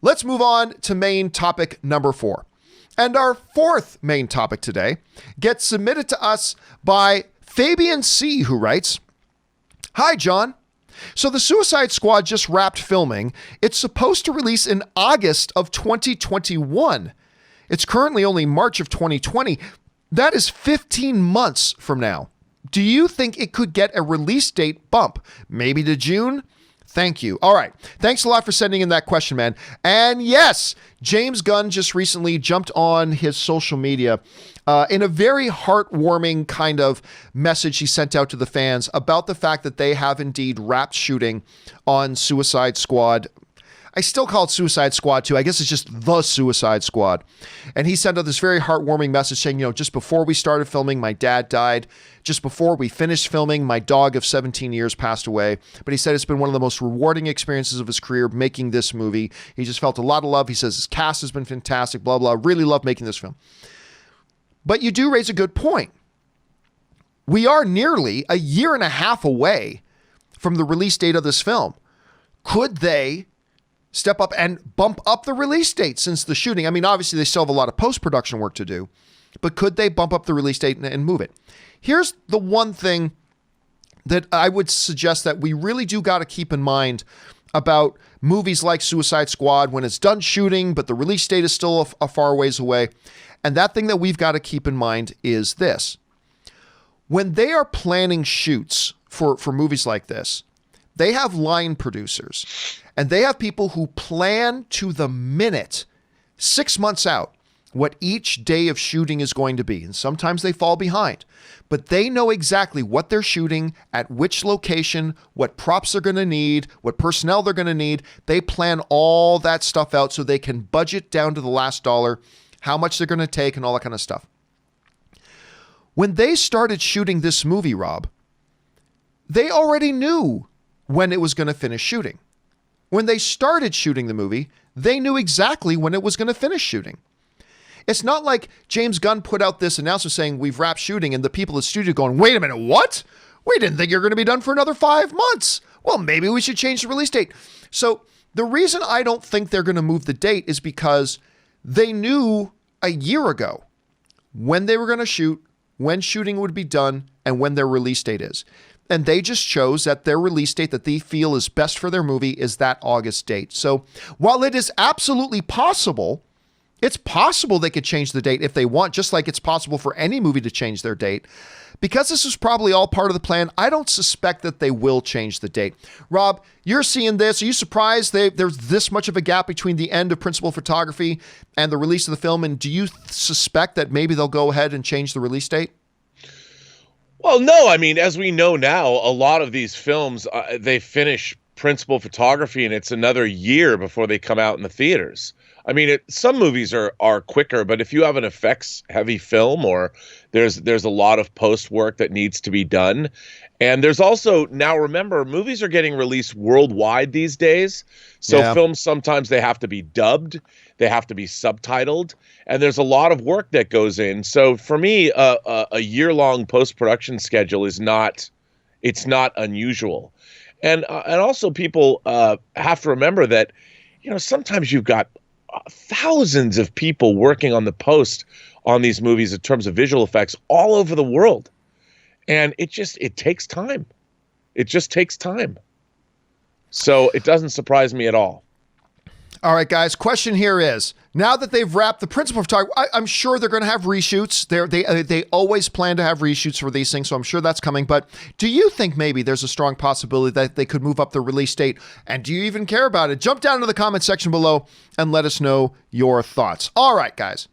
let's move on to main topic number 4. And our fourth main topic today gets submitted to us by Fabian C, who writes, "Hi, John. So the Suicide Squad just wrapped filming. It's supposed to release in August of 2021. It's currently only March of 2020. That is 15 months from now. Do you think it could get a release date bump? Maybe to June? Thank you." All right. Thanks a lot for sending in that question, man. And yes, James Gunn just recently jumped on his social media in a very heartwarming kind of message he sent out to the fans about the fact that they have indeed wrapped shooting on Suicide Squad. I still call it Suicide Squad 2. I guess it's just the Suicide Squad. And he sent out this very heartwarming message saying, just before we started filming, my dad died. Just before we finished filming, my dog of 17 years passed away. But he said it's been one of the most rewarding experiences of his career making this movie. He just felt a lot of love. He says his cast has been fantastic, blah, blah. Really love making this film. But you do raise a good point. We are nearly a year and a half away from the release date of this film. Could they step up and bump up the release date since the shooting? I mean, obviously they still have a lot of post-production work to do, but could they bump up the release date and move it? Here's the one thing that I would suggest that we really do got to keep in mind about movies like Suicide Squad when it's done shooting, but the release date is still a far ways away. And that thing that we've got to keep in mind is this. When they are planning shoots for movies like this, they have line producers and they have people who plan to the minute, 6 months out, what each day of shooting is going to be. And sometimes they fall behind, but they know exactly what they're shooting, at which location, what props they're going to need, what personnel they're going to need. They plan all that stuff out so they can budget down to the last dollar, how much they're going to take and all that kind of stuff. When they started shooting this movie, Rob, they already knew when it was going to finish shooting. When they started shooting the movie, they knew exactly when it was going to finish shooting. It's not like James Gunn put out this announcement saying we've wrapped shooting and the people at the studio going, wait a minute, what? We didn't think you were going to be done for another 5 months. Well, maybe we should change the release date. So the reason I don't think they're going to move the date is because they knew a year ago when they were going to shoot, when shooting would be done, and when their release date is. And they just chose that their release date that they feel is best for their movie is that August date. So while it is absolutely possible, it's possible they could change the date if they want, just like it's possible for any movie to change their date. Because this is probably all part of the plan, I don't suspect that they will change the date. Rob, you're seeing this. Are you surprised there's this much of a gap between the end of principal photography and the release of the film? And do you suspect that maybe they'll go ahead and change the release date? Well, no. I mean, as we know now, a lot of these films, they finish principal photography and it's another year before they come out in the theaters. I mean, some movies are quicker, but if you have an effects heavy film or there's a lot of post work that needs to be done. And there's also, now remember, movies are getting released worldwide these days. So films, sometimes they have to be dubbed, they have to be subtitled, and there's a lot of work that goes in. So for me, a year-long post-production schedule is not unusual. And also people have to remember that, sometimes you've got thousands of people working on the post on these movies in terms of visual effects all over the world. And it takes time. It just takes time. So it doesn't surprise me at all. All right, guys, question here is, now that they've wrapped the principal photography, I'm sure they're going to have reshoots. They always plan to have reshoots for these things, so I'm sure that's coming. But do you think maybe there's a strong possibility that they could move up the release date? And do you even care about it? Jump down to the comment section below and let us know your thoughts. All right, guys,